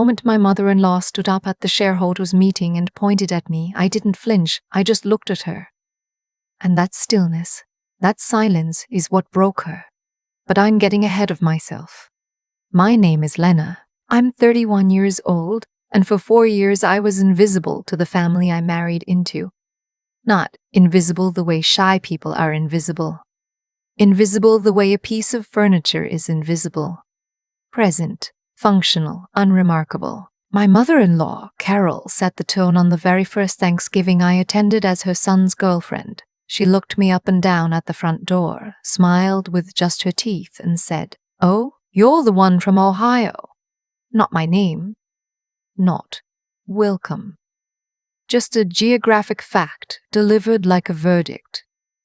The moment my mother-in-law stood up at the shareholders' meeting and pointed at me, I didn't flinch, I just looked at her. And that stillness, that silence is what broke her. But I'm getting ahead of myself. My name is Lena. I'm 31 years old, and for 4 years I was invisible to the family I married into. Not invisible the way shy people are invisible. Invisible the way a piece of furniture is invisible. Present, functional, unremarkable. My mother-in-law, Carol, set the tone on the very first Thanksgiving I attended as her son's girlfriend. She looked me up and down at the front door, smiled with just her teeth, and said, "Oh, you're the one from Ohio." Not my name. Not welcome. Just a geographic fact delivered like a verdict.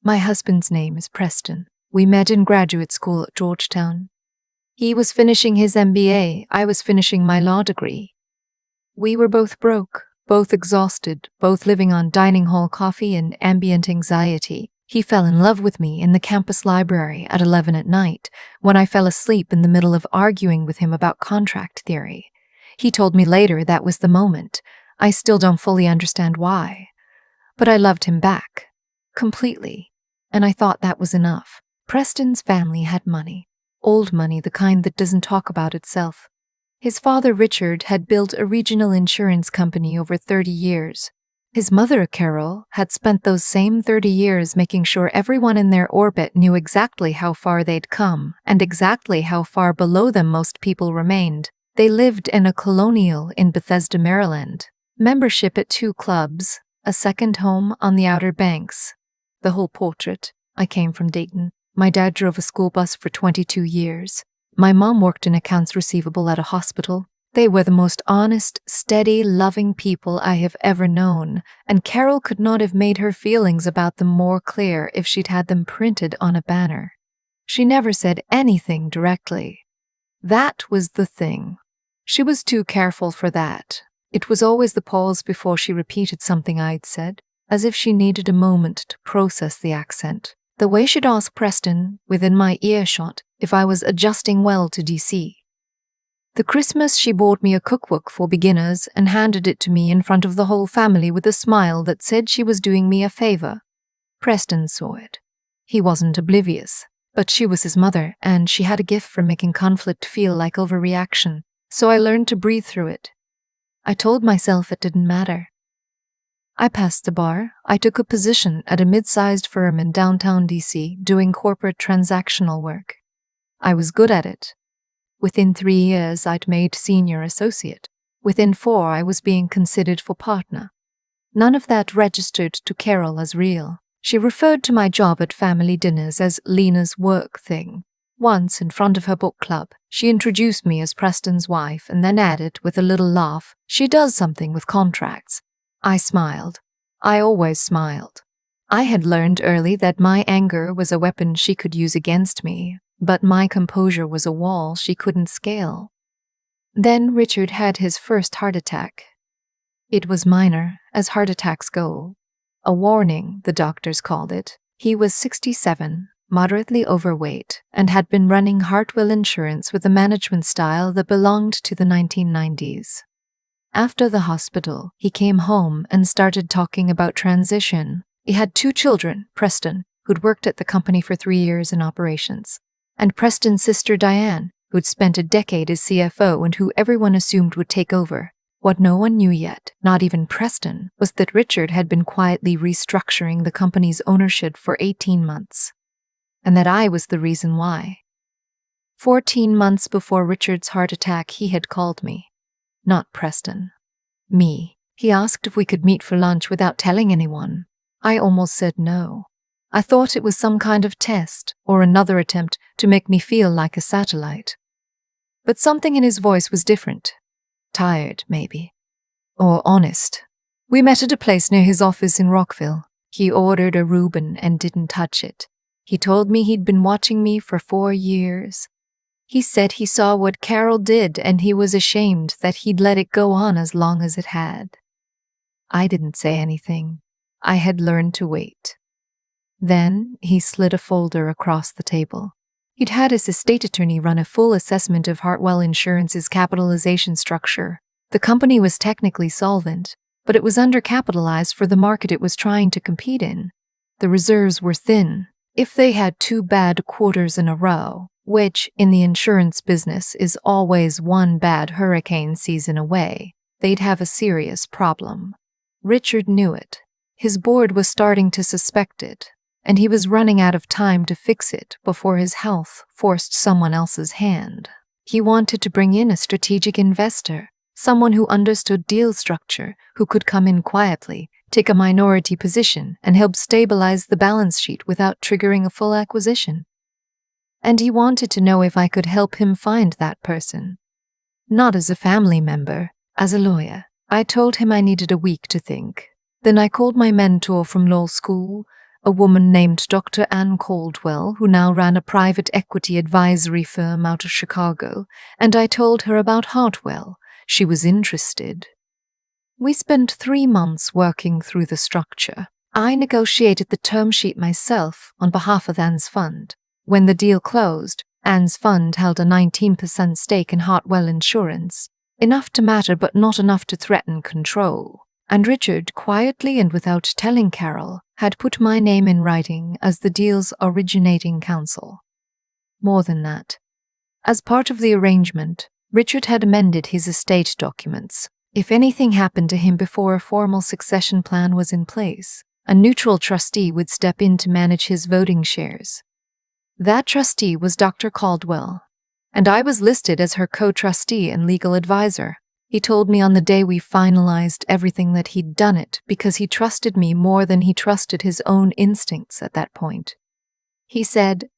My husband's name is Preston. We met in graduate school at Georgetown. He was finishing his MBA, I was finishing my law degree. We were both broke, both exhausted, both living on dining hall coffee and ambient anxiety. He fell in love with me in the campus library at 11 at night, when I fell asleep in the middle of arguing with him about contract theory. He told me later that was the moment. I still don't fully understand why. But I loved him back. Completely. And I thought that was enough. Preston's family had money. Old money, the kind that doesn't talk about itself. His father, Richard, had built a regional insurance company over 30 years. His mother, Carol, had spent those same 30 years making sure everyone in their orbit knew exactly how far they'd come and exactly how far below them most people remained. They lived in a colonial in Bethesda, Maryland. Membership at 2 clubs, a second home on the Outer Banks. The whole portrait. I came from Dayton. My dad drove a school bus for 22 years. My mom worked in accounts receivable at a hospital. They were the most honest, steady, loving people I have ever known, and Carol could not have made her feelings about them more clear if she'd had them printed on a banner. She never said anything directly. That was the thing. She was too careful for that. It was always the pause before she repeated something I'd said, as if she needed a moment to process the accent. The way she'd ask Preston, within my earshot, if I was adjusting well to DC. The Christmas she bought me a cookbook for beginners and handed it to me in front of the whole family with a smile that said she was doing me a favor. Preston saw it. He wasn't oblivious, but she was his mother, and she had a gift for making conflict feel like overreaction, so I learned to breathe through it. I told myself it didn't matter. I passed the bar. I took a position at a mid-sized firm in downtown DC doing corporate transactional work. I was good at it. Within 3 years, I'd made senior associate. Within 4, I was being considered for partner. None of that registered to Carol as real. She referred to my job at family dinners as Lena's work thing. Once, in front of her book club, she introduced me as Preston's wife and then added, with a little laugh, "She does something with contracts." I smiled. I always smiled. I had learned early that my anger was a weapon she could use against me, but my composure was a wall she couldn't scale. Then Richard had his first heart attack. It was minor, as heart attacks go. A warning, the doctors called it. He was 67, moderately overweight, and had been running Hartwell Insurance with a management style that belonged to the 1990s. After the hospital, he came home and started talking about transition. He had 2 children, Preston, who'd worked at the company for 3 years in operations, and Preston's sister Diane, who'd spent a decade as CFO and who everyone assumed would take over. What no one knew yet, not even Preston, was that Richard had been quietly restructuring the company's ownership for 18 months, and that I was the reason why. 14 months before Richard's heart attack, he had called me. Not Preston. Me. He asked if we could meet for lunch without telling anyone. I almost said no. I thought it was some kind of test or another attempt to make me feel like a satellite. But something in his voice was different. Tired, maybe. Or honest. We met at a place near his office in Rockville. He ordered a Reuben and didn't touch it. He told me he'd been watching me for 4 years. He said he saw what Carol did and he was ashamed that he'd let it go on as long as it had. I didn't say anything. I had learned to wait. Then he slid a folder across the table. He'd had his estate attorney run a full assessment of Hartwell Insurance's capitalization structure. The company was technically solvent, but it was undercapitalized for the market it was trying to compete in. The reserves were thin. If they had 2 bad quarters in a row, which in the insurance business is always one bad hurricane season away, they'd have a serious problem. Richard knew it. His board was starting to suspect it, and he was running out of time to fix it before his health forced someone else's hand. He wanted to bring in a strategic investor, someone who understood deal structure, who could come in quietly, take a minority position, and help stabilize the balance sheet without triggering a full acquisition. And he wanted to know if I could help him find that person. Not as a family member, as a lawyer. I told him I needed a week to think. Then I called my mentor from law school, a woman named Dr. Ann Caldwell, who now ran a private equity advisory firm out of Chicago, and I told her about Hartwell. She was interested. We spent 3 months working through the structure. I negotiated the term sheet myself on behalf of Ann's fund. When the deal closed, Ann's fund held a 19% stake in Hartwell Insurance, enough to matter but not enough to threaten control. And Richard, quietly and without telling Carol, had put my name in writing as the deal's originating counsel. More than that. As part of the arrangement, Richard had amended his estate documents. If anything happened to him before a formal succession plan was in place, a neutral trustee would step in to manage his voting shares. That trustee was Dr. Caldwell, and I was listed as her co-trustee and legal advisor. He told me on the day we finalized everything that he'd done it because he trusted me more than he trusted his own instincts at that point. He said,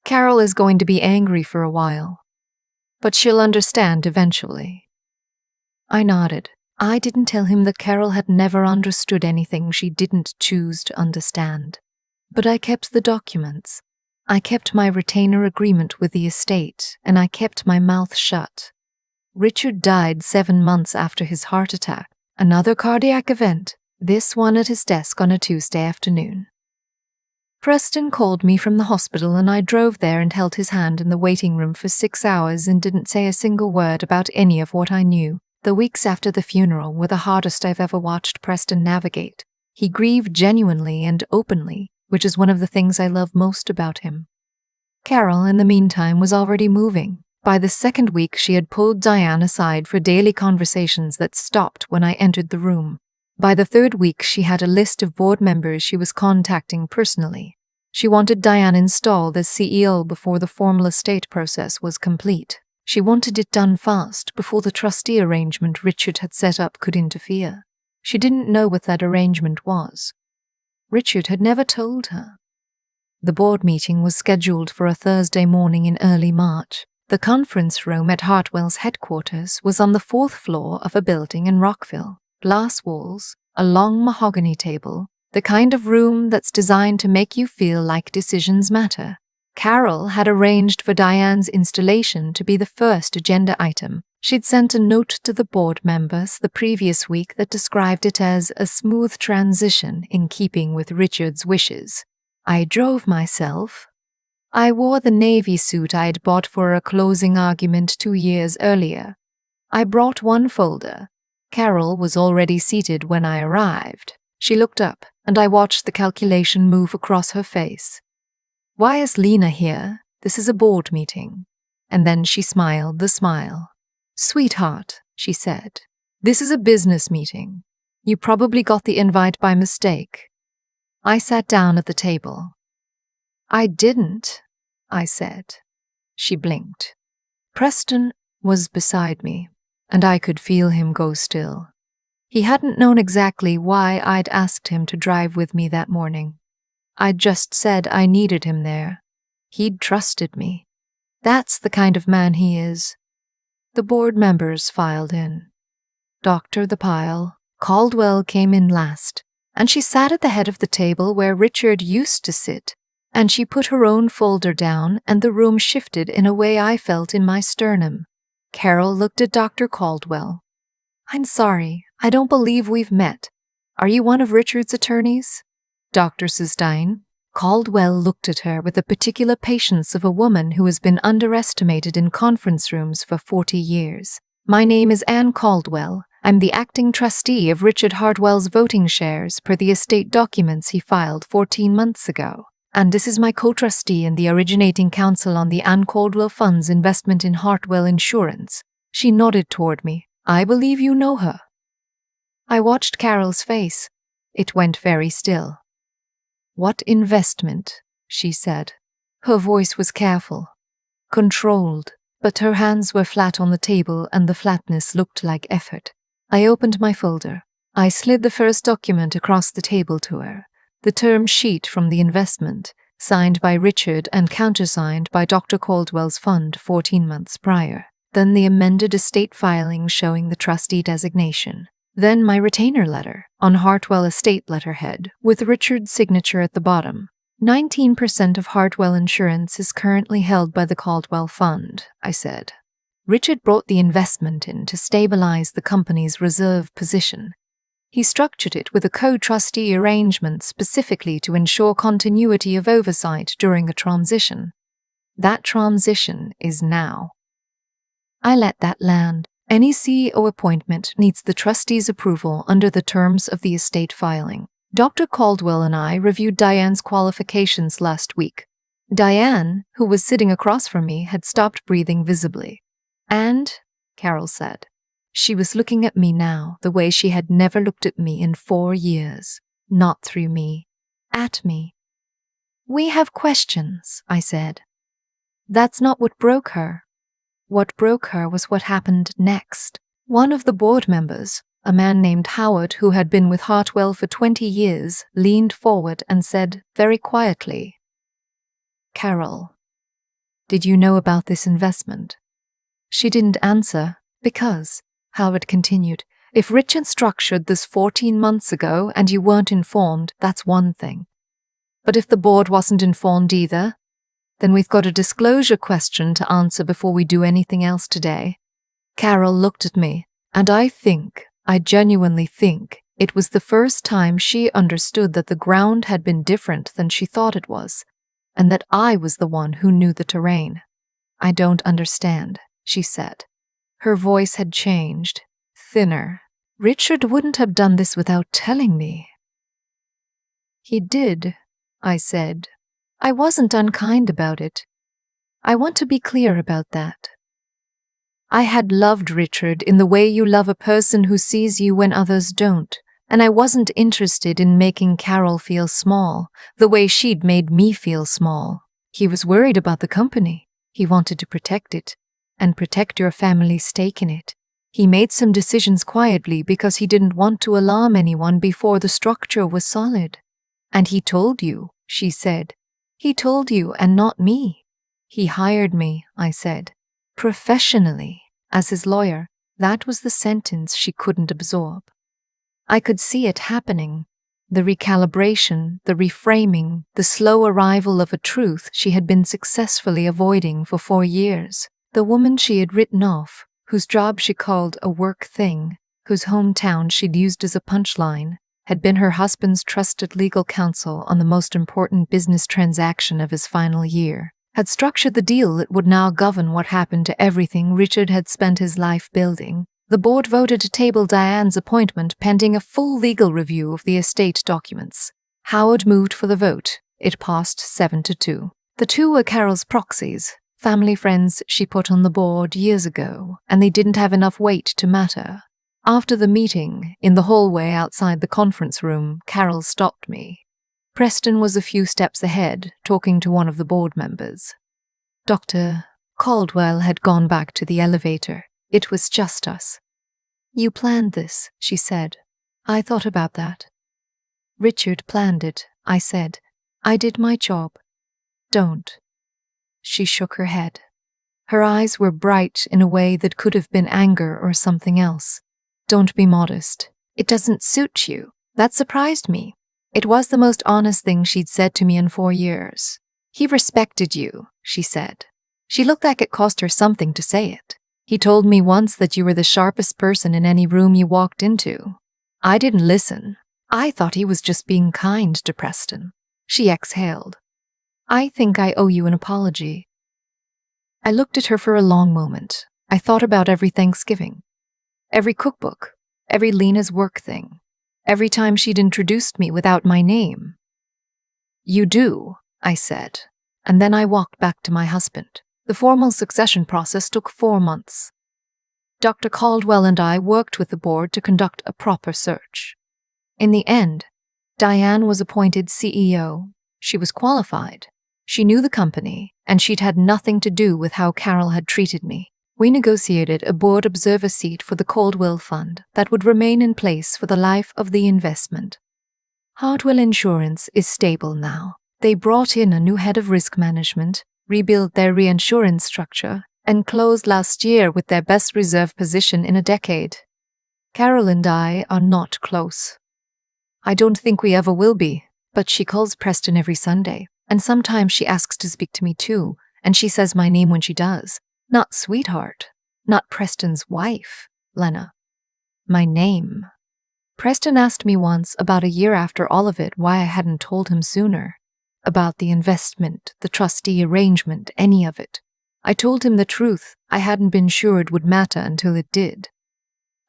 "Carol is going to be angry for a while, but she'll understand eventually." I nodded. I didn't tell him that Carol had never understood anything she didn't choose to understand. But I kept the documents. I kept my retainer agreement with the estate, and I kept my mouth shut. Richard died 7 months after his heart attack, another cardiac event, this one at his desk on a Tuesday afternoon. Preston called me from the hospital and I drove there and held his hand in the waiting room for 6 hours and didn't say a single word about any of what I knew. The weeks after the funeral were the hardest I've ever watched Preston navigate. He grieved genuinely and openly, which is one of the things I love most about him. Carol, in the meantime, was already moving. By the 2nd week, she had pulled Diane aside for daily conversations that stopped when I entered the room. By the 3rd week, she had a list of board members she was contacting personally. She wanted Diane installed as CEO before the formal estate process was complete. She wanted it done fast, before the trustee arrangement Richard had set up could interfere. She didn't know what that arrangement was. Richard had never told her. The board meeting was scheduled for a Thursday morning in early March. The conference room at Hartwell's headquarters was on the 4th floor of a building in Rockville. Glass walls, a long mahogany table, the kind of room that's designed to make you feel like decisions matter. Carol had arranged for Diane's installation to be the first agenda item. She'd sent a note to the board members the previous week that described it as a smooth transition in keeping with Richard's wishes. I drove myself. I wore the navy suit I'd bought for a closing argument 2 years earlier. I brought one folder. Carol was already seated when I arrived. She looked up, and I watched the calculation move across her face. "Why is Lena here? This is a board meeting." And then she smiled the smile. "Sweetheart," she said, "this is a business meeting. You probably got the invite by mistake." I sat down at the table. "I didn't," I said. She blinked. Preston was beside me, and I could feel him go still. He hadn't known exactly why I'd asked him to drive with me that morning. I'd just said I needed him there. He'd trusted me. That's the kind of man he is. The board members filed in. Dr. The Pile, Caldwell came in last, and she sat at the head of the table where Richard used to sit, and she put her own folder down and the room shifted in a way I felt in my sternum. Carol looked at Dr. Caldwell. "I'm sorry, I don't believe we've met. Are you one of Richard's attorneys?" "Dr. Sustein?" Caldwell looked at her with the particular patience of a woman who has been underestimated in conference rooms for 40 years. My name is Anne Caldwell. I'm the acting trustee of Richard Hartwell's voting shares per the estate documents he filed 14 months ago. And this is my co-trustee and the originating counsel on the Anne Caldwell Fund's investment in Hartwell Insurance. She nodded toward me. I believe you know her. I watched Carol's face. It went very still. What investment? She said. Her voice was careful, controlled, but her hands were flat on the table and the flatness looked like effort. I opened my folder. I slid the first document across the table to her, the term sheet from the investment, signed by Richard and countersigned by Dr. Caldwell's fund 14 months prior. Then the amended estate filing showing the trustee designation. Then my retainer letter on Hartwell estate letterhead with Richard's signature at the bottom. 19% of Hartwell Insurance is currently held by the Caldwell Fund, I said. Richard brought the investment in to stabilize the company's reserve position. He structured it with a co-trustee arrangement specifically to ensure continuity of oversight during a transition. That transition is now. I let that land. Any CEO appointment needs the trustee's approval under the terms of the estate filing. Dr. Caldwell and I reviewed Diane's qualifications last week. Diane, who was sitting across from me, had stopped breathing visibly. And, Carol said, she was looking at me now the way she had never looked at me in 4 years. Not through me. At me. We have questions, I said. That's not what broke her. What broke her was what happened next. One of the board members, a man named Howard who had been with Hartwell for 20 years, leaned forward and said very quietly, Carol, did you know about this investment? She didn't answer because, Howard continued, if Richard structured this 14 months ago and you weren't informed, that's one thing. But if the board wasn't informed either, then we've got a disclosure question to answer before we do anything else today. Carol looked at me, and I genuinely think, it was the first time she understood that the ground had been different than she thought it was, and that I was the one who knew the terrain. I don't understand, she said. Her voice had changed, thinner. Richard wouldn't have done this without telling me. He did, I said. I wasn't unkind about it. I want to be clear about that. I had loved Richard in the way you love a person who sees you when others don't, and I wasn't interested in making Carol feel small, the way she'd made me feel small. He was worried about the company. He wanted to protect it, and protect your family's stake in it. He made some decisions quietly because he didn't want to alarm anyone before the structure was solid. And he told you, she said. He told you and not me. He hired me, I said, professionally, as his lawyer. That was the sentence she couldn't absorb. I could see it happening. The recalibration, the reframing, the slow arrival of a truth she had been successfully avoiding for 4 years. The woman she had written off, whose job she called a work thing, whose hometown she'd used as a punchline, had been her husband's trusted legal counsel on the most important business transaction of his final year, had structured the deal that would now govern what happened to everything Richard had spent his life building. The board voted to table Diane's appointment pending a full legal review of the estate documents. Howard moved for the vote. It passed 7-2. The two were Carol's proxies, family friends she put on the board years ago, and they didn't have enough weight to matter. After the meeting, in the hallway outside the conference room, Carol stopped me. Preston was a few steps ahead, talking to one of the board members. Dr. Caldwell had gone back to the elevator. It was just us. You planned this, she said. I thought about that. Richard planned it, I said. I did my job. Don't. She shook her head. Her eyes were bright in a way that could have been anger or something else. Don't be modest. It doesn't suit you. That surprised me. It was the most honest thing she'd said to me in 4 years. He respected you, she said. She looked like it cost her something to say it. He told me once that you were the sharpest person in any room you walked into. I didn't listen. I thought he was just being kind to Preston. She exhaled. I think I owe you an apology. I looked at her for a long moment. I thought about every Thanksgiving, every cookbook, every Lena's work thing, every time she'd introduced me without my name. You do, I said, and then I walked back to my husband. The formal succession process took 4 months. Dr. Caldwell and I worked with the board to conduct a proper search. In the end, Diane was appointed CEO. She was qualified. She knew the company, and she'd had nothing to do with how Carol had treated me. We negotiated a board observer seat for the Caldwell Fund that would remain in place for the life of the investment. Hartwell Insurance is stable now. They brought in a new head of risk management, rebuilt their reinsurance structure, and closed last year with their best reserve position in a decade. Carol and I are not close. I don't think we ever will be, but she calls Preston every Sunday, and sometimes she asks to speak to me too, and she says my name when she does. Not sweetheart, not Preston's wife, Lena. My name. Preston asked me once, about a year after all of it, why I hadn't told him sooner. About the investment, the trustee arrangement, any of it. I told him the truth. I hadn't been sure it would matter until it did.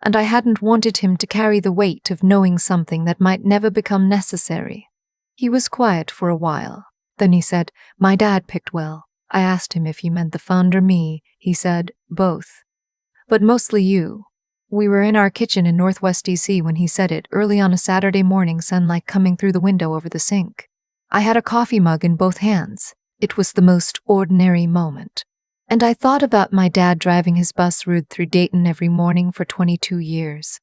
And I hadn't wanted him to carry the weight of knowing something that might never become necessary. He was quiet for a while. Then he said, my dad picked well. I asked him if he meant the fund or me. He said, both. But mostly you. We were in our kitchen in Northwest DC when he said it, early on a Saturday morning, sunlight coming through the window over the sink. I had a coffee mug in both hands. It was the most ordinary moment. And I thought about my dad driving his bus route through Dayton every morning for 22 years.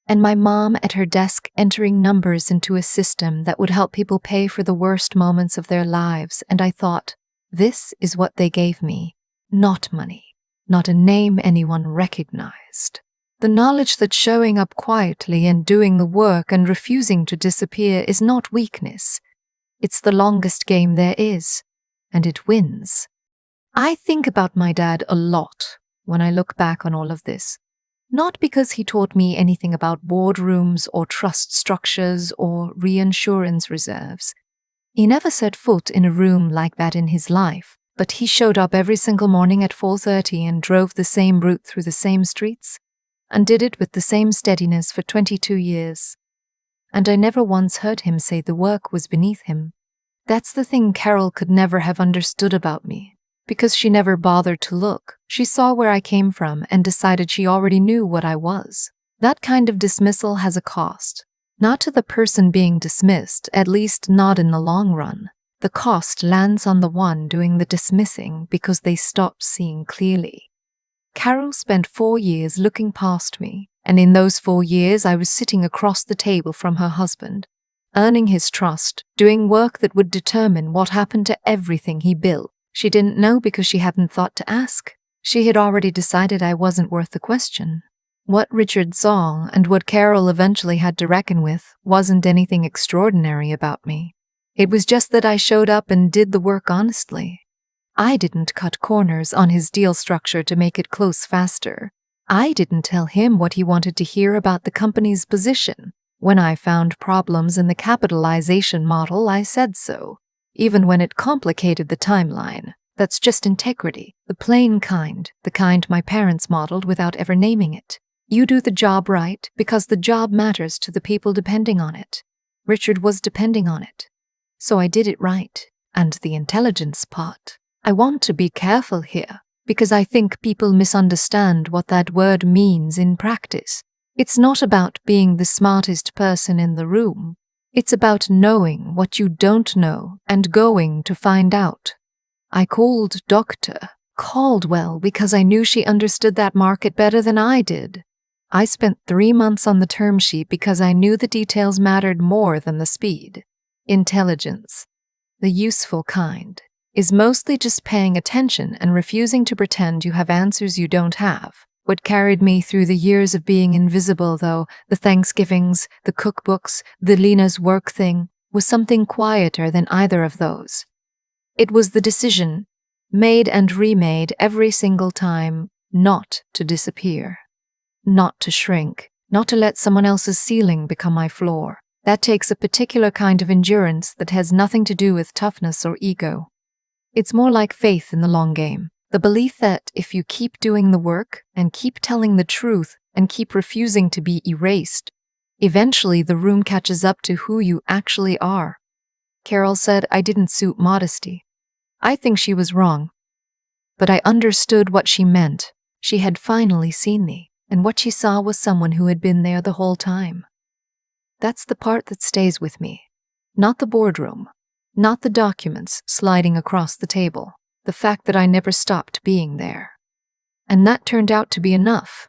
And my mom at her desk entering numbers into a system that would help people pay for the worst moments of their lives. And I thought, this is what they gave me. Not money. Not a name anyone recognized. The knowledge that showing up quietly and doing the work and refusing to disappear is not weakness. It's the longest game there is, and it wins. I think about my dad a lot when I look back on all of this. Not because he taught me anything about boardrooms or trust structures or reinsurance reserves. He never set foot in a room like that in his life, but he showed up every single morning at 4:30 and drove the same route through the same streets, and did it with the same steadiness for 22 years. And I never once heard him say the work was beneath him. That's the thing Carol could never have understood about me, because she never bothered to look. She saw where I came from and decided she already knew what I was. That kind of dismissal has a cost. Not to the person being dismissed, at least not in the long run. The cost lands on the one doing the dismissing because they stopped seeing clearly. Carol spent 4 years looking past me, and in those 4 years I was sitting across the table from her husband, earning his trust, doing work that would determine what happened to everything he built. She didn't know because she hadn't thought to ask. She had already decided I wasn't worth the question. What Richard saw, and what Carol eventually had to reckon with, wasn't anything extraordinary about me. It was just that I showed up and did the work honestly. I didn't cut corners on his deal structure to make it close faster. I didn't tell him what he wanted to hear about the company's position. When I found problems in the capitalization model, I said so. Even when it complicated the timeline. That's just integrity, the plain kind, the kind my parents modeled without ever naming it. You do the job right because the job matters to the people depending on it. Richard was depending on it. So I did it right. And the intelligence part. I want to be careful here because I think people misunderstand what that word means in practice. It's not about being the smartest person in the room. It's about knowing what you don't know and going to find out. I called Dr. Caldwell because I knew she understood that market better than I did. I spent 3 months on the term sheet because I knew the details mattered more than the speed. Intelligence, the useful kind, is mostly just paying attention and refusing to pretend you have answers you don't have. What carried me through the years of being invisible, though, the Thanksgivings, the cookbooks, the Lena's work thing, was something quieter than either of those. It was the decision, made and remade every single time, not to disappear, not to shrink, not to let someone else's ceiling become my floor. That takes a particular kind of endurance that has nothing to do with toughness or ego. It's more like faith in the long game. The belief that if you keep doing the work and keep telling the truth and keep refusing to be erased, eventually the room catches up to who you actually are. Carol said I didn't suit modesty. I think she was wrong. But I understood what she meant. She had finally seen me, and what she saw was someone who had been there the whole time. That's the part that stays with me. Not the boardroom. Not the documents sliding across the table. The fact that I never stopped being there. And that turned out to be enough.